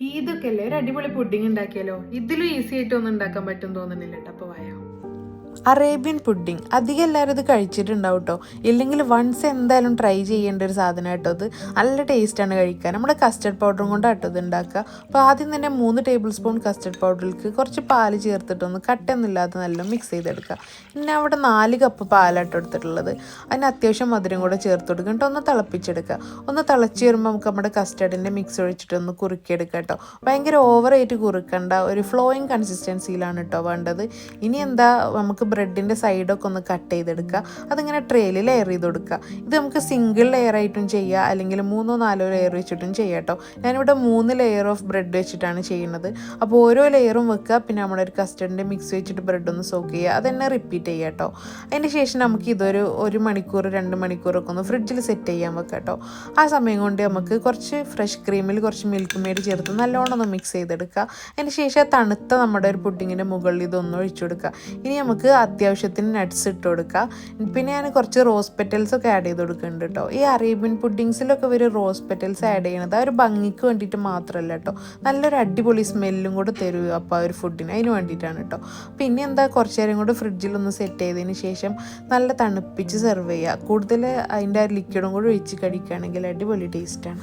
ഇതൊക്കെ അല്ലേ ഒരു അടിപൊളി പുഡിംഗ് ഉണ്ടാക്കിയാലോ. ഇതിലും ഈസി ആയിട്ടൊന്നും ഉണ്ടാക്കാൻ പറ്റും തോന്നുന്നില്ല കേട്ടോ. അപ്പോൾ വായോ. അറേബ്യൻ പുഡിംഗ് അധികം എല്ലാവരും ഇത് കഴിച്ചിട്ടുണ്ടാവും കേട്ടോ. ഇല്ലെങ്കിൽ വൺസ് എന്തായാലും ട്രൈ ചെയ്യേണ്ട ഒരു സാധനം കേട്ടോ. ഇത് നല്ല ടേസ്റ്റാണ് കഴിക്കാൻ. നമ്മുടെ കസ്റ്റർഡ് പൗഡറും കൊണ്ടാട്ടോ ഇത് ഉണ്ടാക്കുക. അപ്പോൾ ആദ്യം തന്നെ 3 ടേബിൾ സ്പൂൺ കസ്റ്റർഡ് പൗഡറിലേക്ക് കുറച്ച് പാല് ചേർത്തിട്ടൊന്ന് കട്ടയൊന്നുമില്ലാതെ നല്ല മിക്സ് ചെയ്തെടുക്കുക. പിന്നെ അവിടെ 4 കപ്പ് പാലാട്ടോ എടുത്തിട്ടുള്ളത്. അതിന് അത്യാവശ്യം മധുരം കൂടെ ചേർത്ത് കൊടുക്കുക. എന്നിട്ട് ഒന്ന് തിളപ്പിച്ചെടുക്കുക. ഒന്ന് തിളച്ച് വരുമ്പോൾ നമുക്ക് നമ്മുടെ കസ്റ്റർഡിൻ്റെ മിക്സ് ഒഴിച്ചിട്ടൊന്ന് കുറുക്കിയെടുക്കുക കേട്ടോ. ഭയങ്കര ഓവറായിട്ട് കുറുക്കണ്ട, ഒരു ഫ്ലോയിങ് കൺസിസ്റ്റൻസിയിലാണ് കേട്ടോ വേണ്ടത്. ഇനി എന്താ, നമുക്ക് ബ്രെഡിൻ്റെ സൈഡൊക്കെ ഒന്ന് കട്ട് ചെയ്തെടുക്കുക. അതിങ്ങനെ ട്രേയിൽ ലെയർ ചെയ്ത് കൊടുക്കുക. ഇത് നമുക്ക് സിംഗിൾ ലെയർ ആയിട്ടും ചെയ്യാം, അല്ലെങ്കിൽ 3 or 4 ലെയർ വെച്ചിട്ടും ചെയ്യാം കേട്ടോ. ഞാനിവിടെ 3 ലെയർ ഓഫ് ബ്രെഡ് വെച്ചിട്ടാണ് ചെയ്യുന്നത്. അപ്പോൾ ഓരോ ലെയറും വെക്കുക. പിന്നെ നമ്മുടെ ഒരു കസ്റ്റർഡിൻ്റെ മിക്സ് വെച്ചിട്ട് ബ്രെഡ് ഒന്ന് സോക്ക് ചെയ്യുക. അതന്നെ റിപ്പീറ്റ് ചെയ്യുക കേട്ടോ. അതിന് ശേഷം നമുക്ക് ഇതൊരു 1 മണിക്കൂർ 2 മണിക്കൂറൊക്കെ ഒന്ന് ഫ്രിഡ്ജിൽ സെറ്റ് ചെയ്യാൻ വെക്കാം കേട്ടോ. ആ സമയം കൊണ്ട് നമുക്ക് കുറച്ച് ഫ്രഷ് ക്രീമിൽ കുറച്ച് മിൽക്ക് മെയ്ഡ് ചേർത്ത് നല്ലോണം ഒന്ന് മിക്സ് ചെയ്തെടുക്കുക. അതിന് ശേഷം തണുത്ത നമ്മുടെ ഒരു പുഡിങ്ങിൻ്റെ മുകളിൽ ഇതൊന്ന് ഒഴിച്ചു കൊടുക്കുക. ഇനി നമുക്ക് അത്യാവശ്യത്തിന് നട്ട്സ് ഇട്ട് കൊടുക്കുക. പിന്നെ ഞാൻ കുറച്ച് റോസ് പെറ്റൽസ് ഒക്കെ ആഡ് ചെയ്ത് കൊടുക്കുന്നുണ്ട് കേട്ടോ. ഈ അറേബ്യൻ പുഡിങ്സിലൊക്കെ ഇവർ റോസ് പെറ്റൽസ് ആഡ് ചെയ്യണത് ആ ഒരു ഭംഗിക്ക് വേണ്ടിയിട്ട് മാത്രമല്ല കേട്ടോ, നല്ലൊരു അടിപൊളി സ്മെല്ലും കൂടെ തരും അപ്പോൾ ആ ഒരു ഫുഡിന്, അതിന് വേണ്ടിയിട്ടാണ് കേട്ടോ. പിന്നെ എന്താ, കുറച്ച് നേരം കൂടെ ഫ്രിഡ്ജിലൊന്ന് സെറ്റ് ചെയ്തതിന് ശേഷം നല്ല തണുപ്പിച്ച് സെർവ് ചെയ്യുക. കൂടുതൽ അതിൻ്റെ ലിക്വിഡും കൂടെ ഒഴിച്ച് കഴിക്കുകയാണെങ്കിൽ അടിപൊളി ടേസ്റ്റാണ്.